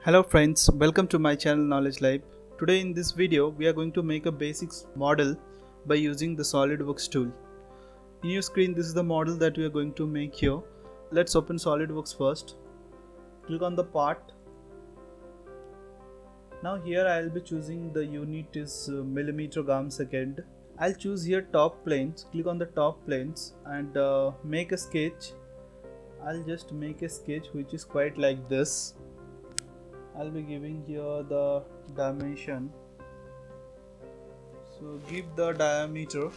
Hello friends, welcome to my channel Knowledge Lab. Today in this video we are going to make a basics model by using the SolidWorks tool. In your screen this is the model that we are going to make here. Let's open SolidWorks first. Click on the part. Now here I will be choosing the unit is millimeter gram second. I'll choose here top planes. Click on the top planes and make a sketch. I'll just make a sketch which is quite like this. I'll be giving here the dimension. So give the diameter.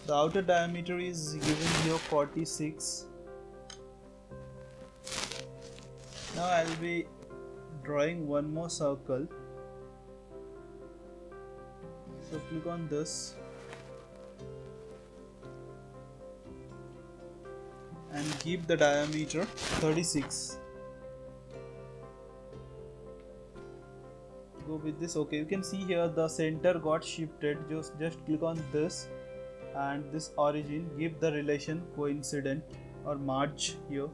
The outer diameter is given here 46. Now I'll be drawing one more circle. So click on this and give the diameter 36. Go with this. Okay, you can see here the center got shifted. Just click on this and this origin, give the relation coincident or merge here.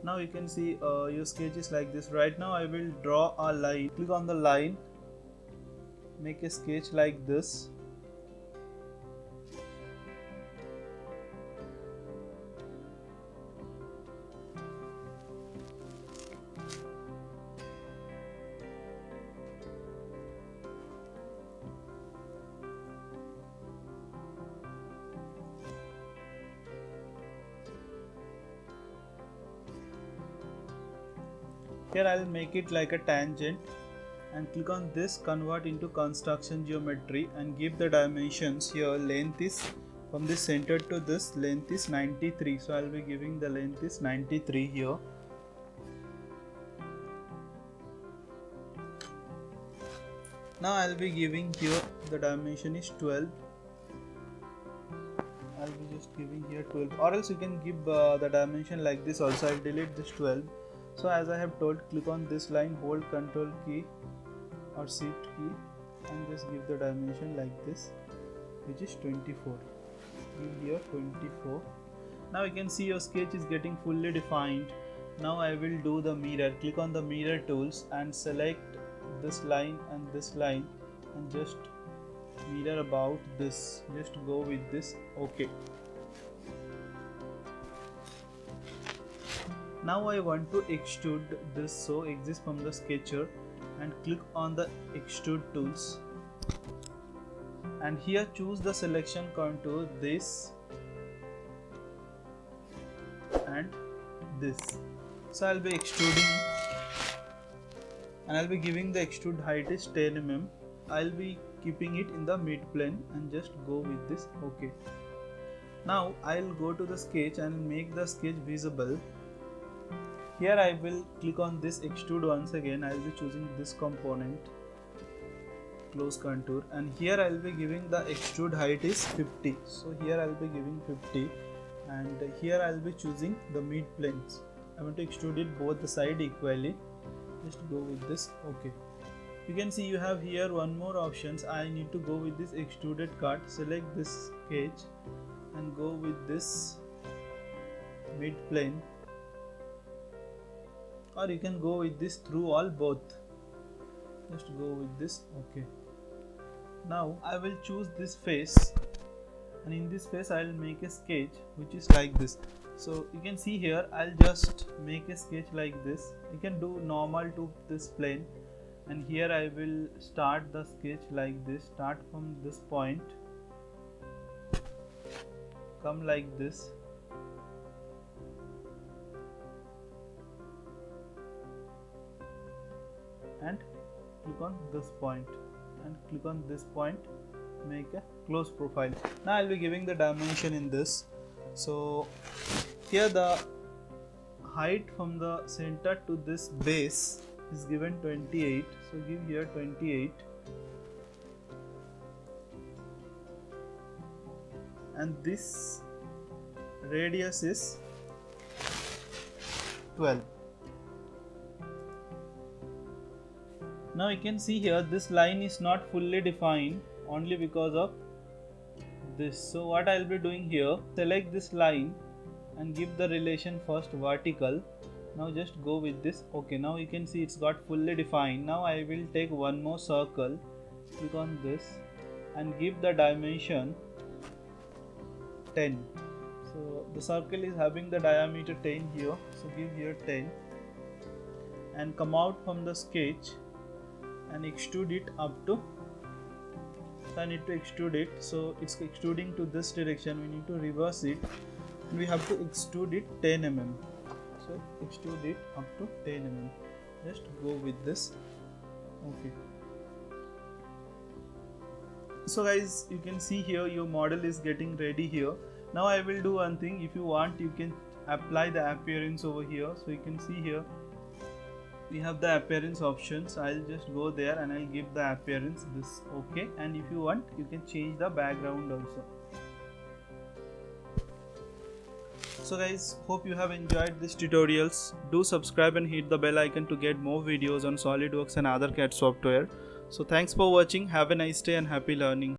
Now you can see your sketch is like this. Right now I will draw a line. Click on the line, make a sketch like this. Here I will make it like a tangent and click on this, convert into construction geometry and give the dimensions here. Length is from this center to this length is 93. So I will be giving the length is 93 here. Now I will be giving here the dimension is 12. I will be just giving here 12, or else you can give the dimension like this also. I will delete this 12. So as I have told, click on this line, hold Control key or Shift key and just give the dimension like this, which is 24. Give here 24. Now you can see your sketch is getting fully defined. Now I will do the mirror. Click on the mirror tools and select this line and just mirror about this. Just go with this. Okay. Now I want to extrude this, so exit from the sketcher and click on the extrude tools and here choose the selection contour, this and this. So I'll be extruding and I'll be giving the extrude height is 10 mm. I'll be keeping it in the mid plane and just go with this. Okay. Now I'll go to the sketch and make the sketch visible. Here I will click on this extrude once again. I will be choosing this component, close contour, and here I will be giving the extrude height is 50. So here I will be giving 50 and here I will be choosing the mid planes. I want to extrude it both the side equally. Just go with this. Okay. You can see you have here one more options. I need to go with this extruded cut. Select this sketch and go with this mid plane. Or you can go with this through all both. Just go with this. Okay. Now I will choose this face and in this face I will make a sketch which is like this. So you can see here I'll just make a sketch like this. You can do normal to this plane and here I will start the sketch like this. Start from this point, come like this. And click on this point and click on this point, make a close profile. Now I'll be giving the dimension in this. So here the height from the center to this base is given 28. So give here 28 and this radius is 12. Now you can see here this line is not fully defined only because of this. So what I will be doing here, select this line and give the relation first vertical Now just go with this. Okay, now you can see it's got fully defined. Now I will take one more circle, click on this and give the dimension 10. So the circle is having the diameter 10 here, so give here 10 and come out from the sketch and extrude it up to, so I need to extrude it, so it's extruding to this direction. We need to reverse it and we have to extrude it 10 mm. So extrude it up to 10 mm. Just go with this. Okay. So guys, you can see here your model is getting ready here. Now I will do one thing. If you want, you can apply the appearance over here. So you can see here we have the appearance options. I'll just go there and I'll give the appearance this. Okay, and if you want, you can change the background also. So guys, hope you have enjoyed this tutorials. Do subscribe and hit the bell icon to get more videos on SolidWorks and other CAD software. So thanks for watching. Have a nice day and happy learning.